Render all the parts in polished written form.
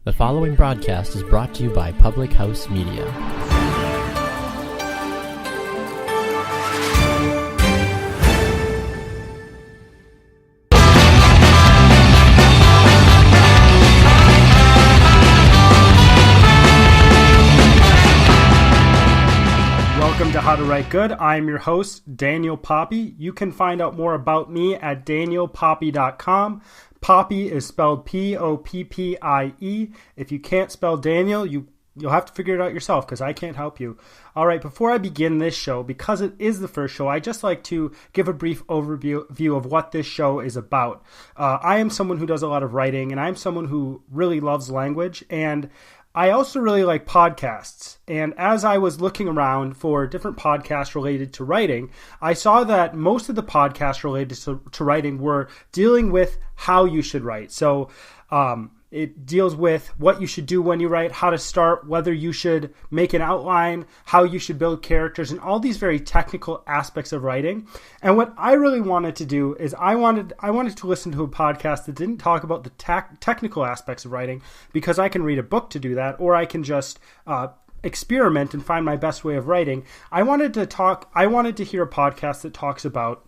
The following broadcast is brought to you by Public House Media. Welcome to How to Write Good. I'm your host, Daniel Poppie. You can find out more about me at danielpoppie.com. Poppie is spelled P-O-P-P-I-E. If you can't spell Daniel, you'll have to figure it out yourself because I can't help you. All right, before I begin this show, because it is the first show, I'd just like to give a brief overview of what this show is about. I am someone who does a lot of writing, and I'm someone who really loves language, and I also really like podcasts. And as I was looking around for different podcasts related to writing, I saw that most of the podcasts related to writing were dealing with how you should write. So it deals with what you should do when you write, how to start, whether you should make an outline, how you should build characters, and all these very technical aspects of writing. And what I really wanted to do is I wanted to listen to a podcast that didn't talk about the technical aspects of writing, because I can read a book to do that, or I can just experiment and find my best way of writing. I wanted to hear a podcast that talks about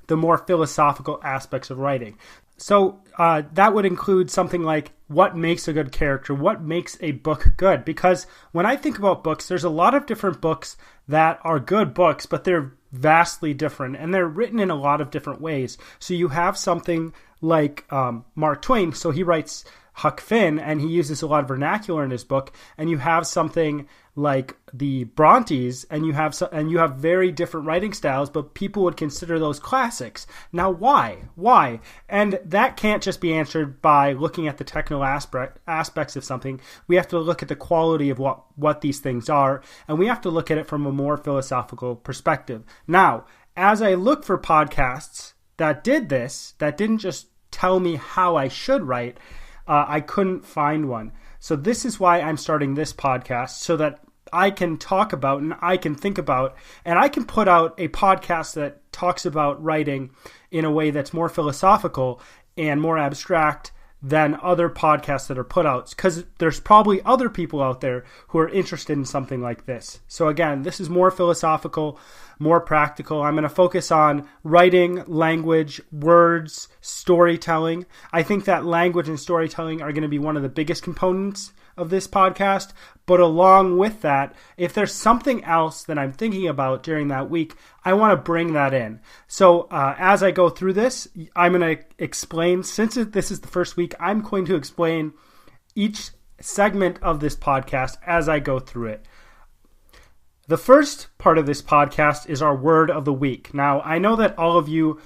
the more philosophical aspects of writing. So that would include something like what makes a good character, what makes a book good. Because when I think about books, there's a lot of different books that are good books, but they're vastly different and they're written in a lot of different ways. So you have something like Mark Twain. So he writes Huck Finn and he uses a lot of vernacular in his book. And you have something like the Brontes, and you have very different writing styles, but people would consider those classics. Now, why? And that can't just be answered by looking at the technical aspects of something. We have to look at the quality of what these things are, and we have to look at it from a more philosophical perspective. Now, as I look for podcasts that did this, that didn't just tell me how I should write, I couldn't find one. So this is why I'm starting this podcast, so that I can talk about and I can think about, and I can put out a podcast that talks about writing in a way that's more philosophical and more abstract than other podcasts that are put out, because there's probably other people out there who are interested in something like this. So again, this is more philosophical, more practical. I'm going to focus on writing, language, words, storytelling. I think that language and storytelling are going to be one of the biggest components of this podcast. But along with that, if there's something else that I'm thinking about during that week, I want to bring that in. So as I go through this, I'm going to explain, since this is the first week, I'm going to explain each segment of this podcast as I go through it. The first part of this podcast is our word of the week. Now, I know that all of you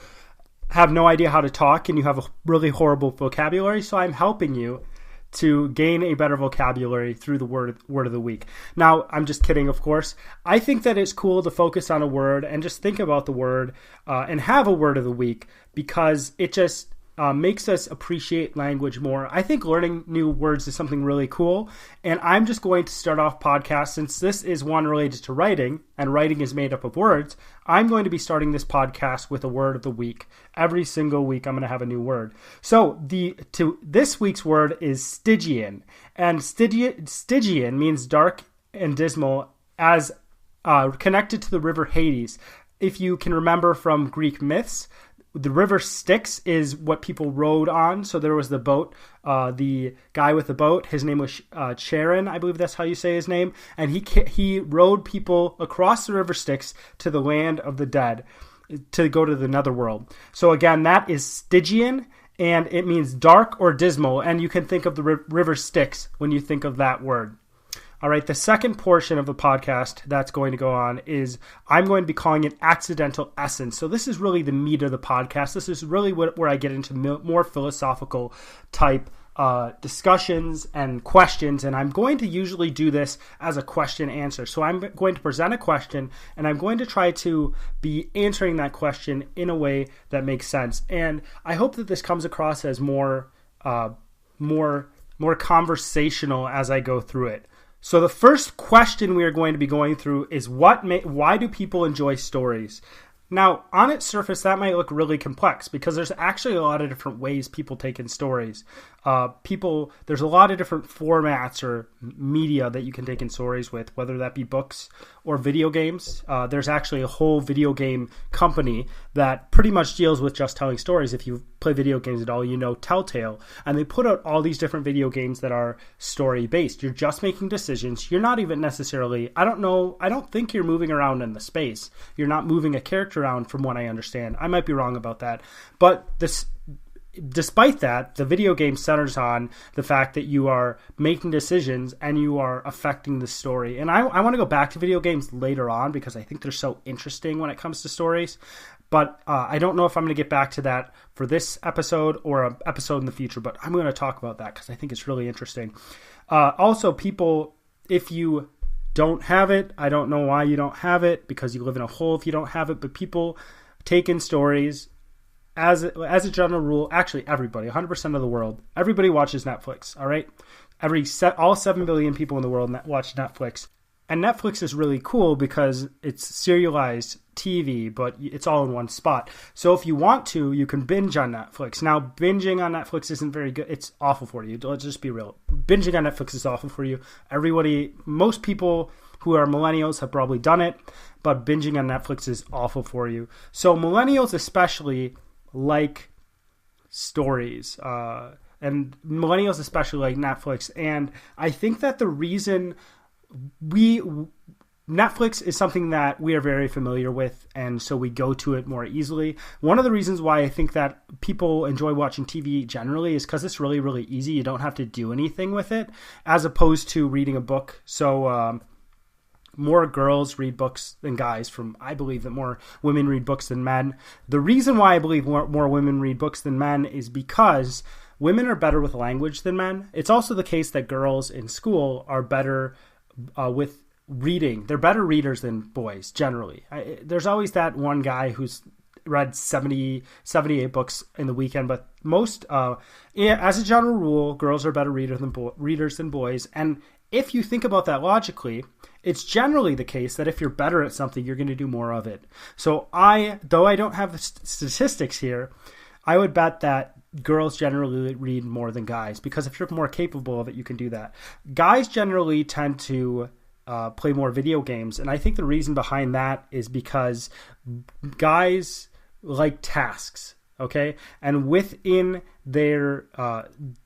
have no idea how to talk and you have a really horrible vocabulary, so I'm helping you to gain a better vocabulary through the word of the week. Now, I'm just kidding, of course. I think that it's cool to focus on a word and just think about the word and have a word of the week, because it just makes us appreciate language more. I think learning new words is something really cool, and I'm just going to start off podcast, since this is one related to writing, and writing is made up of words. I'm going to be starting this podcast with a word of the week. Every single week, I'm going to have a new word. So this week's word is Stygian, and Stygian means dark and dismal, as connected to the river Hades. If you can remember from Greek myths, the river Styx is what people rode on. So there was the boat, the guy with the boat, his name was Charon, I believe that's how you say his name. And he rowed people across the river Styx to the land of the dead, to go to the netherworld. So again, that is Stygian, and it means dark or dismal. And you can think of the river Styx when you think of that word. All right, the second portion of the podcast that's going to go on is I'm going to be calling it accidental essence. So this is really the meat of the podcast. This is really where I get into more philosophical type discussions and questions, and I'm going to usually do this as a question answer. So I'm going to present a question, and I'm going to try to be answering that question in a way that makes sense. And I hope that this comes across as more conversational as I go through it. So the first question we are going to be going through is why do people enjoy stories? Now, on its surface, that might look really complex because there's actually a lot of different ways people take in stories. There's a lot of different formats or media that you can take in stories with, whether that be books or video games. There's actually a whole video game company that pretty much deals with just telling stories. If you play video games at all, you know Telltale, and they put out all these different video games that are story based. You're just making decisions. You're not even necessarily, I don't think you're moving around in the space. You're not moving a character around, from what I understand. I might be wrong about that, but despite that, the video game centers on the fact that you are making decisions and you are affecting the story. And I want to go back to video games later on because I think they're so interesting when it comes to stories. But I don't know if I'm going to get back to that for this episode or an episode in the future, but I'm going to talk about that because I think it's really interesting. Also, people, if you don't have it, I don't know why you don't have it, because you live in a hole if you don't have it, but people take in stories. As a general rule, actually everybody, 100% of the world, everybody watches Netflix, all right? All 7 billion people in the world watch Netflix. And Netflix is really cool because it's serialized TV, but it's all in one spot. So if you want to, you can binge on Netflix. Now, binging on Netflix isn't very good. It's awful for you. Let's just be real. Binging on Netflix is awful for you. Most people who are millennials have probably done it, but binging on Netflix is awful for you. So millennials especially like stories, and millennials especially like Netflix. And I think that the reason Netflix is something that we are very familiar with, and so we go to it more easily. One of the reasons why I think that people enjoy watching TV generally is because it's really, really easy. You don't have to do anything with it, as opposed to reading a book. So more girls read books than guys. I believe that more women read books than men. The reason why I believe more women read books than men is because women are better with language than men. It's also the case that girls in school are better with reading. They're better readers than boys generally. There's always that one guy who's read 78 books in the weekend, but most, as a general rule, girls are better readers than boys. And if you think about that logically, it's generally the case that if you're better at something, you're going to do more of it. So though I don't have the statistics here, I would bet that girls generally read more than guys, because if you're more capable of it, you can do that. Guys generally tend to play more video games, and I think the reason behind that is because guys like tasks. Okay, and within their,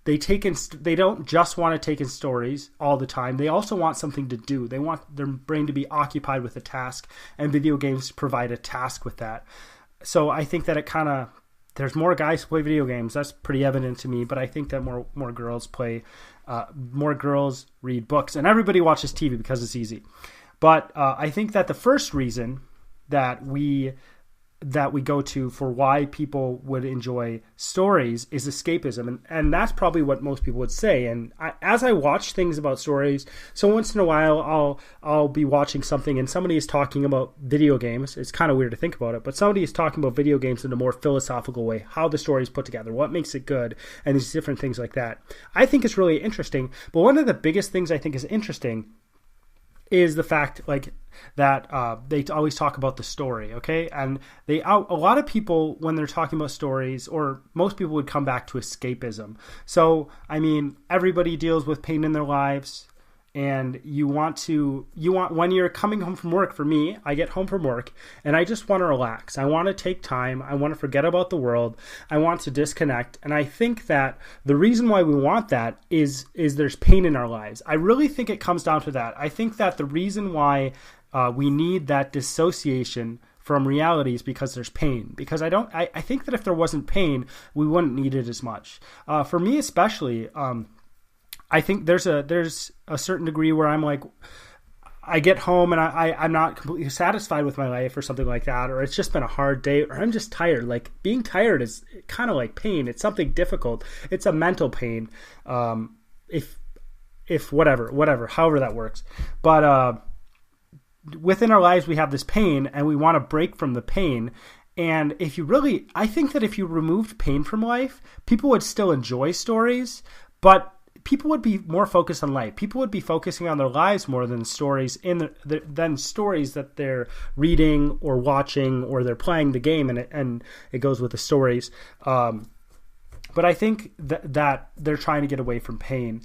they don't just want to take in stories all the time. They also want something to do. They want their brain to be occupied with a task, and video games provide a task with that. So I think that there's more guys who play video games. That's pretty evident to me. But I think that more girls more girls read books, and everybody watches TV because it's easy. But I think that the first reason that we go to for why people would enjoy stories is escapism. And that's probably what most people would say. And as I watch things about stories, so once in a while I'll be watching something and somebody is talking about video games. It's kind of weird to think about it, but somebody is talking about video games in a more philosophical way, how the story is put together, what makes it good, and these different things like that. I think it's really interesting. But one of the biggest things I think is interesting is the fact that they always talk about the story, okay? And a lot of people, when they're talking about stories, or most people would come back to escapism. So, I mean, everybody deals with pain in their lives, and you want when you're coming home from work. For me, I get home from work and I just want to relax. I want to take time. I want to forget about the world. I want to disconnect. And I think that the reason why we want that is there's pain in our lives. I really think it comes down to that. I think that the reason why we need that dissociation from reality is because there's pain. Because I think that if there wasn't pain, we wouldn't need it as much. For me especially, I think there's a certain degree where I'm like, I get home and I'm not completely satisfied with my life or something like that, or it's just been a hard day, or I'm just tired. Like, being tired is kind of like pain. It's something difficult. It's a mental pain. If whatever, however that works. But within our lives, we have this pain and we want to break from the pain. And I think that if you removed pain from life, people would still enjoy stories, but people would be more focused on life. People would be focusing on their lives more than stories than stories that they're reading or watching, or they're playing the game, and it goes with the stories. But I think that they're trying to get away from pain.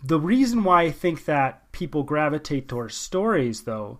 The reason why I think that people gravitate towards stories, though,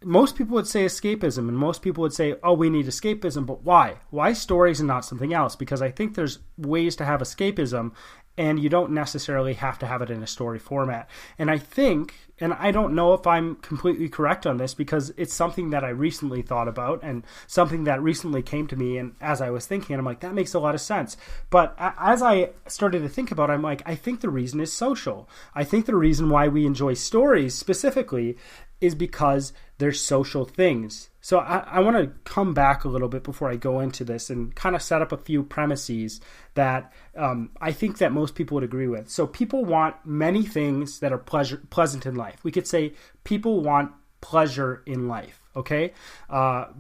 most people would say escapism, and most people would say, oh, we need escapism, but why? Why stories and not something else? Because I think there's ways to have escapism, and you don't necessarily have to have it in a story format. And I think, and I don't know if I'm completely correct on this, because it's something that I recently thought about and something that recently came to me, and as I was thinking, I'm like, that makes a lot of sense. But as I started to think about it, I'm like, I think the reason is social. I think the reason why we enjoy stories specifically is because they're social things. So I want to come back a little bit before I go into this and kind of set up a few premises that I think that most people would agree with. So people want many things that are pleasant in life. We could say people want pleasure in life, okay? But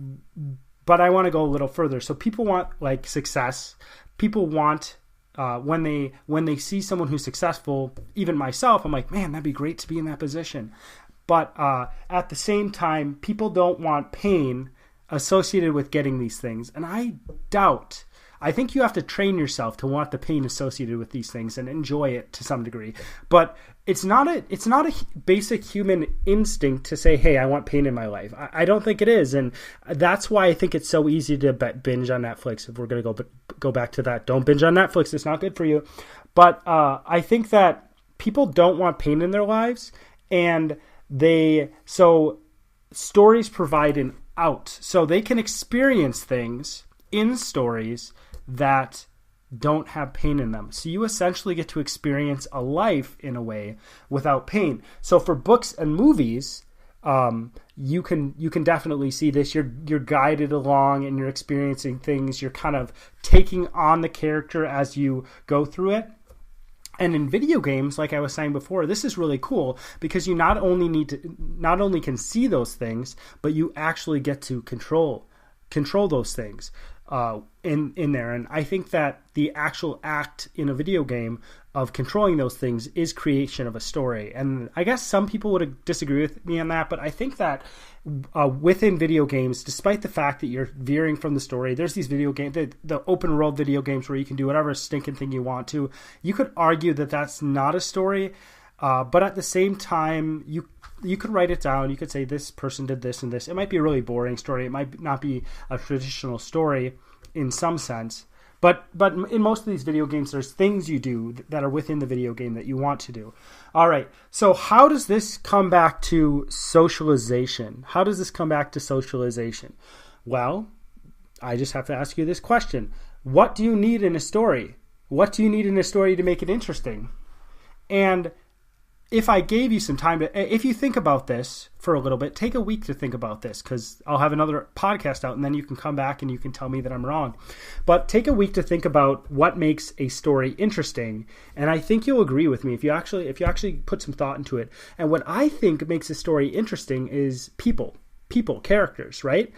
I want to go a little further. So people want like success. People want when they see someone who's successful, even myself, I'm like, man, that'd be great to be in that position. But at the same time, people don't want pain associated with getting these things. And I think you have to train yourself to want the pain associated with these things and enjoy it to some degree. But it's not a basic human instinct to say, hey, I want pain in my life. I don't think it is. And that's why I think it's so easy to binge on Netflix. If we're going to go back to that, don't binge on Netflix. It's not good for you. But I think that people don't want pain in their lives, and so stories provide an out. So they can experience things in stories that don't have pain in them. So you essentially get to experience a life in a way without pain. So for books and movies, you can definitely see this. You're guided along and you're experiencing things. You're kind of taking on the character as you go through it. And in video games, like I was saying before, this is really cool because you not only can see those things, but you actually get to control those things in there. And I think that the actual act in a video game of controlling those things is creation of a story. And I guess some people would disagree with me on that, but I think that within video games, despite the fact that you're veering from the story, there's these video games, the open world video games where you can do whatever stinking thing you want to. You could argue that that's not a story, but at the same time, you could write it down. You could say this person did this and this. It might be a really boring story. It might not be a traditional story in some sense. But in most of these video games, there's things you do that are within the video game that you want to do. All right. So how does this come back to socialization? Well, I just have to ask you this question. What do you need in a story? What do you need in a story to make it interesting? And if I gave you some time if you think about this for a little bit, take a week to think about this, because I'll have another podcast out and then you can come back and you can tell me that I'm wrong. But take a week to think about what makes a story interesting. And I think you'll agree with me if you actually put some thought into it. And what I think makes a story interesting is people, characters, right?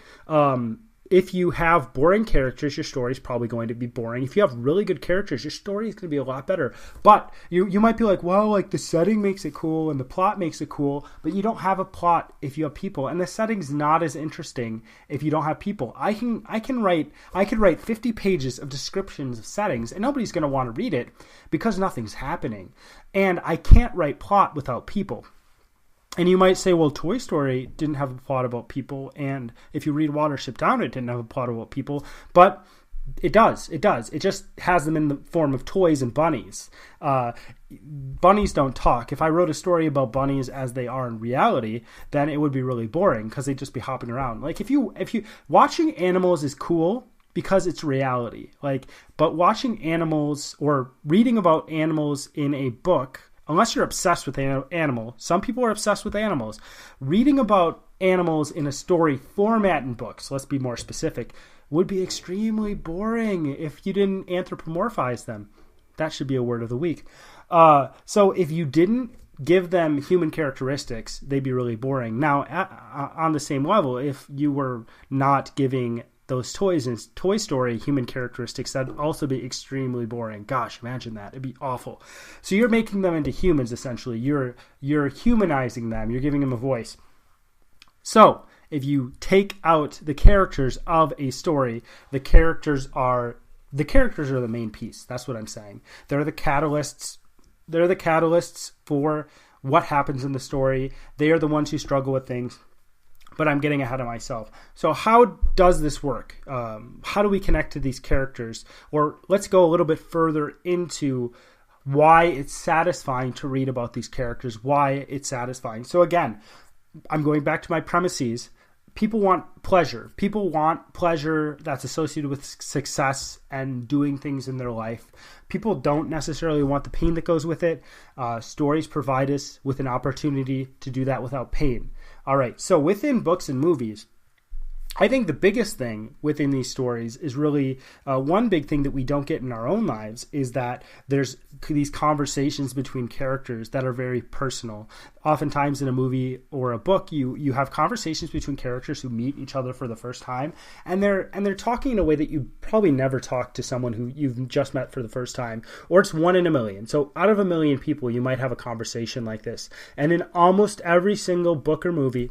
If you have boring characters, your story is probably going to be boring. If you have really good characters, your story is going to be a lot better. But you might be like, well, like the setting makes it cool and the plot makes it cool, but you don't have a plot if you have people, and the setting's not as interesting if you don't have people. I could write 50 pages of descriptions of settings, and nobody's going to want to read it because nothing's happening. And I can't write plot without people. And you might say, well, Toy Story didn't have a plot about people, and if you read Watership Down, it didn't have a plot about people, but it does. It just has them in the form of toys and bunnies. Bunnies don't talk. If I wrote a story about bunnies as they are in reality, then it would be really boring because they'd just be hopping around. Like if you watching animals is cool because it's reality. But watching animals or reading about animals in a book, unless you're obsessed with an animal, some people are obsessed with animals. Reading about animals in a story format in books, let's be more specific, would be extremely boring if you didn't anthropomorphize them. That should be a word of the week. So if you didn't give them human characteristics, they'd be really boring. Now, on the same level, if you were not giving those toys in Toy Story human characteristics, that'd also be extremely boring. Gosh, imagine that. It'd be awful. So you're making them into humans, essentially. You're humanizing them. You're giving them a voice. So if you take out the characters of a story, the characters are the characters are the main piece. That's what I'm saying. They're the catalysts. They're the catalysts for what happens in the story. They are the ones who struggle with things. But I'm getting ahead of myself. So how does this work? How do we connect to these characters? Or let's go a little bit further into why it's satisfying to read about these characters, why it's satisfying. So again, I'm going back to my premises. People want pleasure. People want pleasure that's associated with success and doing things in their life. People don't necessarily want the pain that goes with it. Stories provide us with an opportunity to do that without pain. All right, so within books and movies, I think the biggest thing within these stories is really one big thing that we don't get in our own lives is that there's these conversations between characters that are very personal. Oftentimes in a movie or a book, you have conversations between characters who meet each other for the first time, and they're talking in a way that you probably never talk to someone who you've just met for the first time, or it's 1 in a million. So out of 1 million people, you might have a conversation like this. And in almost every single book or movie,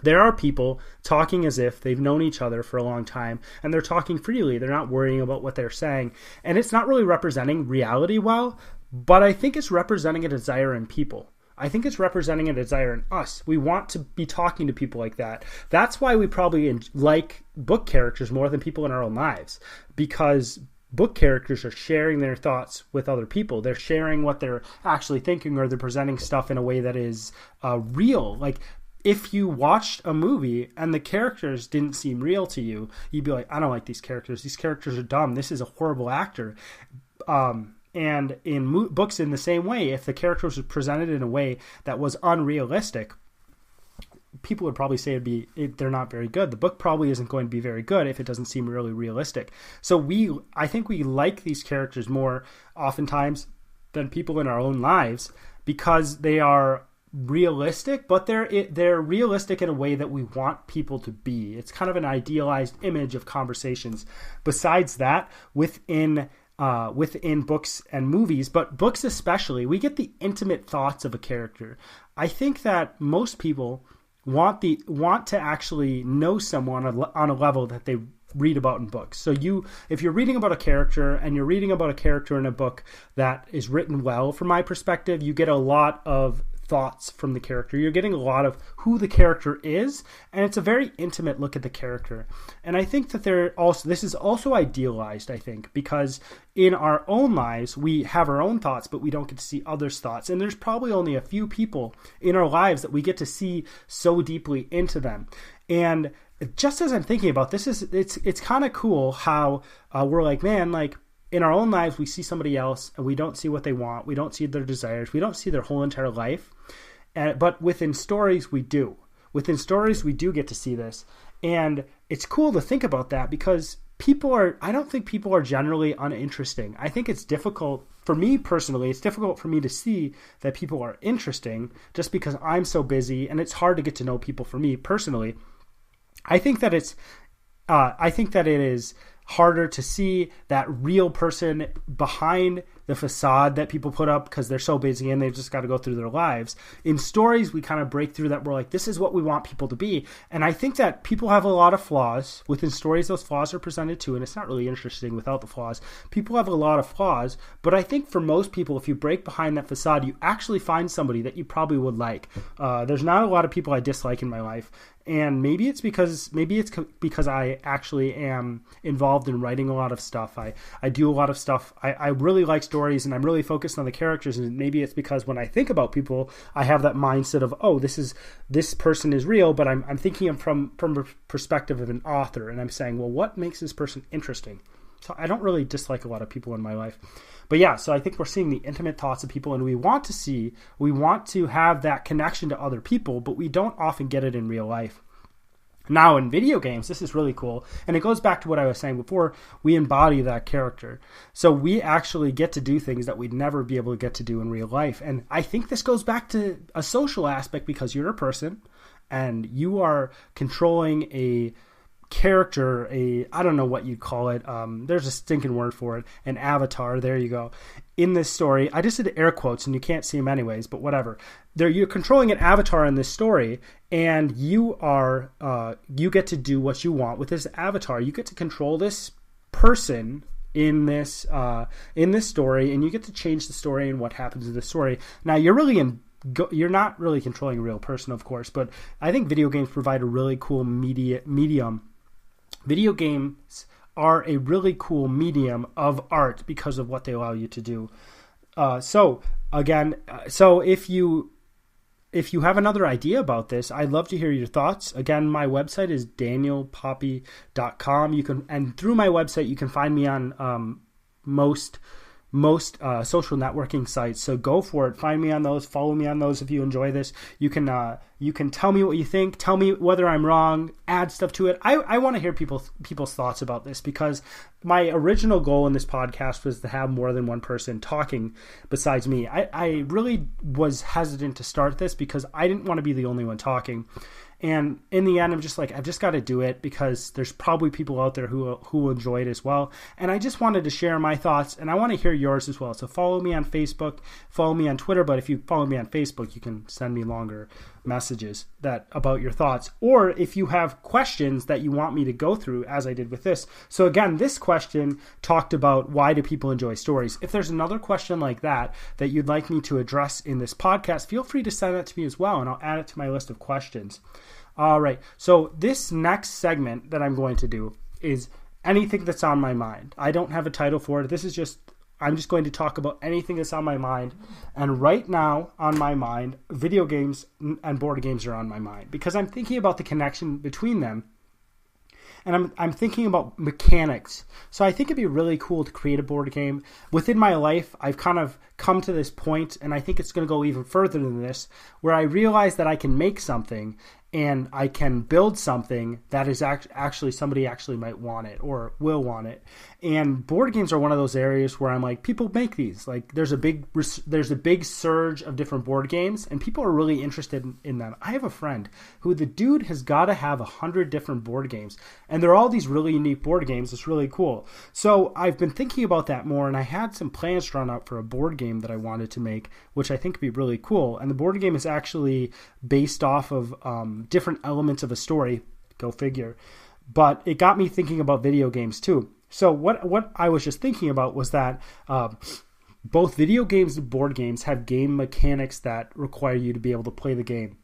there are people talking as if they've known each other for a long time, and they're talking freely. They're not worrying about what they're saying. And it's not really representing reality well, but I think it's representing a desire in people. I think it's representing a desire in us. We want to be talking to people like that. That's why we probably like book characters more than people in our own lives, because book characters are sharing their thoughts with other people. They're sharing what they're actually thinking, or they're presenting stuff in a way that is real. Like, if you watched a movie and the characters didn't seem real to you, you'd be like, I don't like these characters. These characters are dumb. This is a horrible actor. And in books in the same way, if the characters were presented in a way that was unrealistic, people would probably say they're not very good. The book probably isn't going to be very good if it doesn't seem really realistic. So I think we like these characters more oftentimes than people in our own lives because they are realistic, but they're realistic in a way that we want people to be. It's kind of an idealized image of conversations. Besides that, within books and movies, but books especially, we get the intimate thoughts of a character. I think that most people want to actually know someone on a level that they read about in books. So if you're reading about a character and you're reading about a character in a book that is written well, from my perspective, you get a lot of thoughts from the character. You're getting a lot of who the character is, and it's a very intimate look at the character. And I think that this is also idealized, I think, because in our own lives, we have our own thoughts, but we don't get to see others' thoughts. And there's probably only a few people in our lives that we get to see so deeply into them. And just as I'm thinking about this, it's kind of cool how we're like, man, like, in our own lives, we see somebody else and we don't see what they want. We don't see their desires. We don't see their whole entire life. But within stories, we do. Within stories, we do get to see this. And it's cool to think about that because I don't think people are generally uninteresting. I think it's difficult, for me personally, it's difficult for me to see that people are interesting just because I'm so busy and it's hard to get to know people for me personally. I think that it is harder to see that real person behind the facade that people put up because they're so busy and they've just got to go through their lives. In stories, we kind of break through that. We're like, this is what we want people to be. And I think that people have a lot of flaws. Within stories, those flaws are presented too, and it's not really interesting without the flaws. People have a lot of flaws, but I think for most people, if you break behind that facade, you actually find somebody that you probably would like. There's not a lot of people I dislike in my life. And maybe it's because I actually am involved in writing a lot of stuff. I do a lot of stuff. I really like stories and I'm really focused on the characters. And maybe it's because when I think about people, I have that mindset of, oh, this person is real, but I'm thinking of from a perspective of an author. And I'm saying, well, what makes this person interesting? So I don't really dislike a lot of people in my life. But yeah, so I think we're seeing the intimate thoughts of people, and we want to have that connection to other people, but we don't often get it in real life. Now, in video games, this is really cool, and it goes back to what I was saying before. We embody that character. So we actually get to do things that we'd never be able to get to do in real life. And I think this goes back to a social aspect because you're a person, and you are controlling a character, I don't know what you'd call it. There's a stinking word for it. An avatar. There you go. In this story, I just did air quotes and you can't see them anyways, but whatever. You're controlling an avatar in this story, and you get to do what you want with this avatar. You get to control this person in this story, and you get to change the story and what happens in the story. Now you're not really controlling a real person, of course, but I think video games provide a really cool medium. Video games are a really cool medium of art because of what they allow you to do. So if you have another idea about this, I'd love to hear your thoughts. Again, my website is danielpoppie.com. And through my website, you can find me on most social networking sites. So go for it. Find me on those. Follow me on those if you enjoy this. You can tell me what you think. Tell me whether I'm wrong. Add stuff to it. I want to hear people's thoughts about this, because my original goal in this podcast was to have more than one person talking besides me. I really was hesitant to start this because I didn't want to be the only one talking. And in the end, I'm just like, I've just got to do it because there's probably people out there who will enjoy it as well. And I just wanted to share my thoughts, and I want to hear yours as well. So follow me on Facebook, follow me on Twitter. But if you follow me on Facebook, you can send me longer messages about your thoughts. Or if you have questions that you want me to go through, as I did with this. So again, this question talked about why do people enjoy stories. If there's another question like that you'd like me to address in this podcast, feel free to send that to me as well, and I'll add it to my list of questions. All right, so this next segment that I'm going to do is anything that's on my mind. I don't have a title for it. I'm just going to talk about anything that's on my mind. And right now on my mind, video games and board games are on my mind because I'm thinking about the connection between them. And I'm thinking about mechanics. So I think it'd be really cool to create a board game. Within my life, I've kind of come to this point, and I think it's going to go even further than this, where I realize that I can make something and I can build something that is actually somebody actually might want it or will want it. And board games are one of those areas where I'm like, people make these. Like there's a big surge of different board games, and people are really interested in them. I have a friend who the dude has got to have 100 different board games, and they're all these really unique board games. It's really cool. So I've been thinking about that more, and I had some plans drawn up for a board game that I wanted to make, which I think would be really cool. And the board game is actually based off of different elements of a story, go figure. But it got me thinking about video games too. So what I was just thinking about was that both video games and board games have game mechanics that require you to be able to play the game.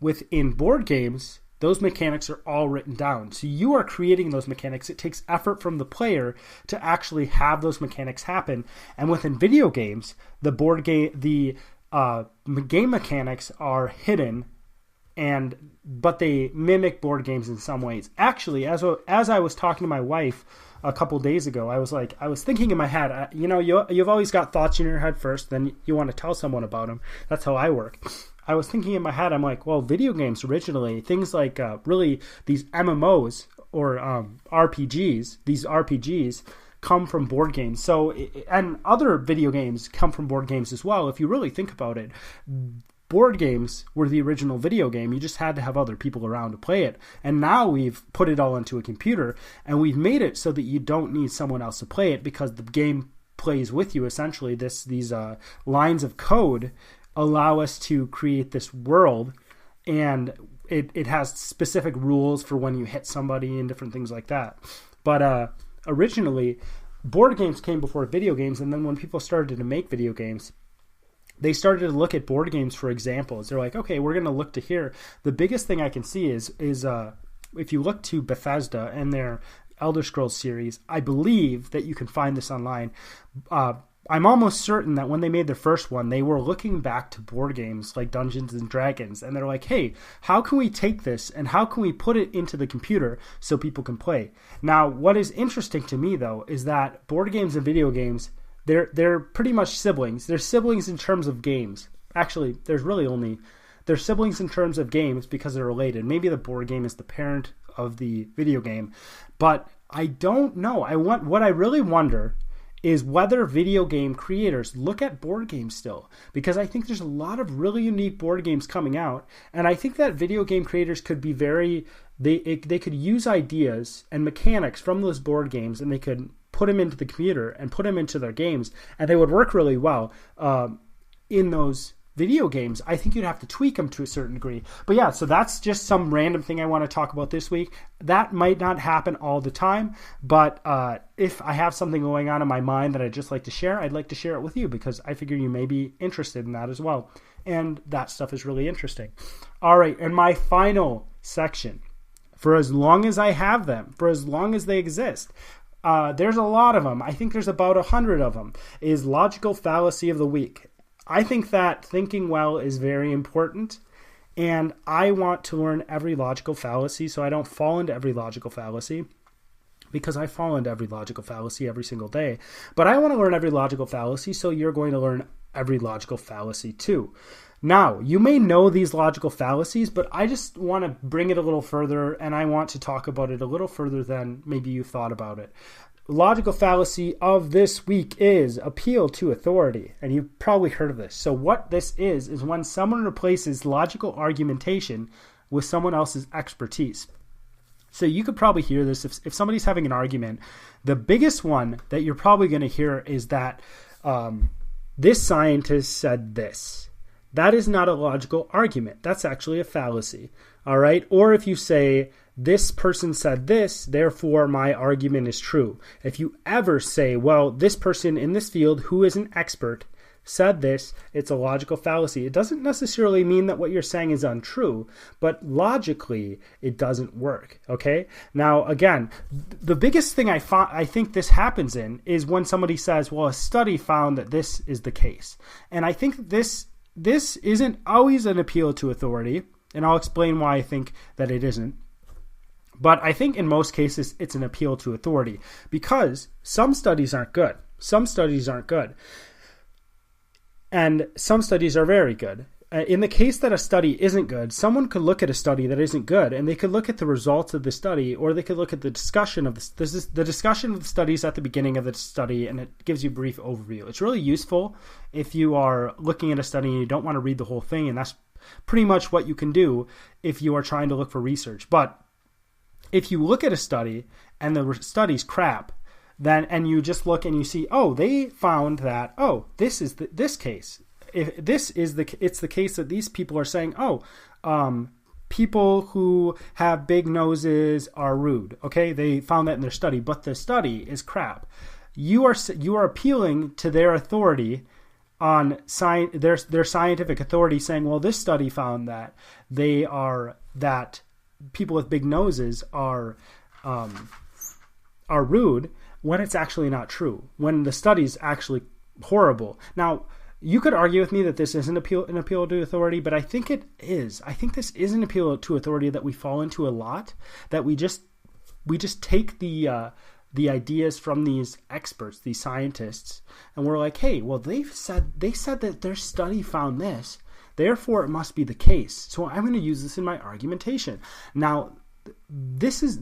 Within board games, those mechanics are all written down. So you are creating those mechanics. It takes effort from the player to actually have those mechanics happen. And within video games, the game mechanics are hidden, but they mimic board games in some ways. Actually, as I was talking to my wife a couple days ago, I was thinking in my head, you've always got thoughts in your head first, then you want to tell someone about them. That's how I work. I was thinking in my head, I'm like, well, video games originally, things like really these MMOs or RPGs, these RPGs come from board games. So, and other video games come from board games as well. If you really think about it, board games were the original video game. You just had to have other people around to play it. And now we've put it all into a computer, and we've made it so that you don't need someone else to play it because the game plays with you. Essentially, these lines of code allow us to create this world, and it has specific rules for when you hit somebody and different things like that. But originally, board games came before video games, and then when people started to make video games, they started to look at board games for examples. They're like, okay, we're going to look to here. The biggest thing I can see is if you look to Bethesda and their Elder Scrolls series, I believe that you can find this online. I'm almost certain that when they made their first one, they were looking back to board games like Dungeons and Dragons, and they're like, hey, how can we take this and how can we put it into the computer so people can play? Now, what is interesting to me, though, is that board games and video games, they're pretty much siblings. They're siblings in terms of games. Actually, they're siblings in terms of games because they're related. Maybe the board game is the parent of the video game, but I don't know. What I really wonder is whether video game creators look at board games still, because I think there's a lot of really unique board games coming out, and I think that video game creators could be they could use ideas and mechanics from those board games, and they could put them into the computer and put them into their games, and they would work really well in those video games, I think you'd have to tweak them to a certain degree. But yeah, so that's just some random thing I want to talk about this week. That might not happen all the time, but if I have something going on in my mind that I'd just like to share, I'd like to share it with you because I figure you may be interested in that as well. And that stuff is really interesting. All right, and my final section, for as long as I have them, for as long as they exist, there's a lot of them. I think there's about 100 of them, is logical fallacy of the week. I think that thinking well is very important, and I want to learn every logical fallacy so I don't fall into every logical fallacy, because I fall into every logical fallacy every single day. But I want to learn every logical fallacy so you're going to learn every logical fallacy too. Now, you may know these logical fallacies, but I just want to bring it a little further, and I want to talk about it a little further than maybe you thought about it. Logical fallacy of this week is appeal to authority, and you've probably heard of this. So what this is when someone replaces logical argumentation with someone else's expertise. So you could probably hear this if somebody's having an argument. The biggest one that you're probably going to hear is that this scientist said this. That is not a logical argument. That's actually a fallacy. All right? Or if you say, this person said this, therefore my argument is true. If you ever say, well, this person in this field who is an expert said this, it's a logical fallacy. It doesn't necessarily mean that what you're saying is untrue, but logically it doesn't work. Okay? Now, again, the biggest thing I think this happens in is when somebody says, well, a study found that this is the case. And I think this isn't always an appeal to authority, and I'll explain why I think that it isn't. But I think in most cases, it's an appeal to authority because some studies aren't good. Some studies aren't good. And some studies are very good. In the case that a study isn't good, someone could look at a study that isn't good, and they could look at the results of the study, or they could look at the discussion of the discussion of the studies at the beginning of the study, and it gives you a brief overview. It's really useful if you are looking at a study and you don't want to read the whole thing, and that's pretty much what you can do if you are trying to look for research. But if you look at a study and the study's crap, then and you just look and you see, oh, they found that, oh, this is this case. If it's the case that these people are saying, oh, people who have big noses are rude. Okay, they found that in their study, but the study is crap. You are appealing to their authority on their scientific authority, saying, well, this study found that that people with big noses are rude, when it's actually not true, when the study's actually horrible. Now, you could argue with me that this isn't an appeal to authority, but I think it is. I think this is an appeal to authority that we fall into a lot, that we just take the ideas from these experts, these scientists, and we're like, hey, well, they said that their study found this, therefore it must be the case. So I'm going to use this in my argumentation. Now, this is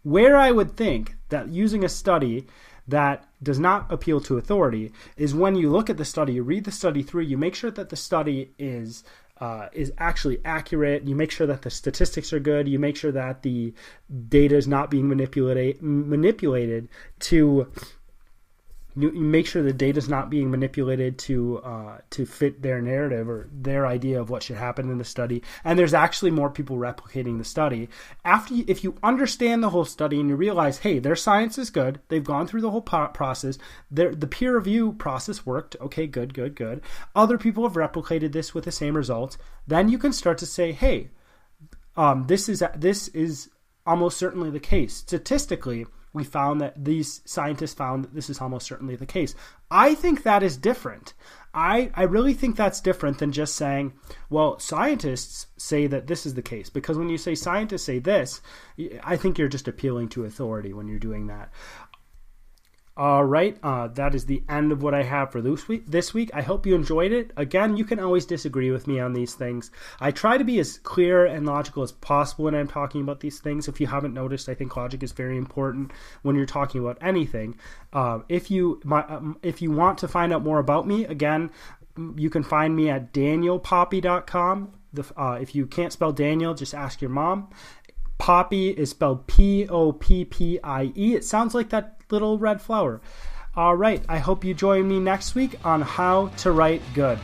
where I would think that using a study that does not appeal to authority is when you look at the study, you read the study through, you make sure that the study is actually accurate, you make sure that the statistics are good, you make sure that the data is not being manipulated to you make sure the data is not being manipulated to fit their narrative or their idea of what should happen in the study. And there's actually more people replicating the study. If you understand the whole study and you realize, hey, their science is good, they've gone through the whole process, the peer review process worked, okay, good. Other people have replicated this with the same results. Then you can start to say, hey, this is almost certainly the case. Statistically, we found that these scientists found that this is almost certainly the case. I think that is different. I really think that's different than just saying, well, scientists say that this is the case. Because when you say scientists say this, I think you're just appealing to authority when you're doing that. All right, that is the end of what I have for this week. I hope you enjoyed it. Again, you can always disagree with me on these things. I try to be as clear and logical as possible when I'm talking about these things. If you haven't noticed, I think logic is very important when you're talking about anything. If you want to find out more about me, again, you can find me at danielpoppie.com. If you can't spell Daniel, just ask your mom. Poppie is spelled Poppie. It sounds like that little red flower. All right, I hope you join me next week on How to Write Good.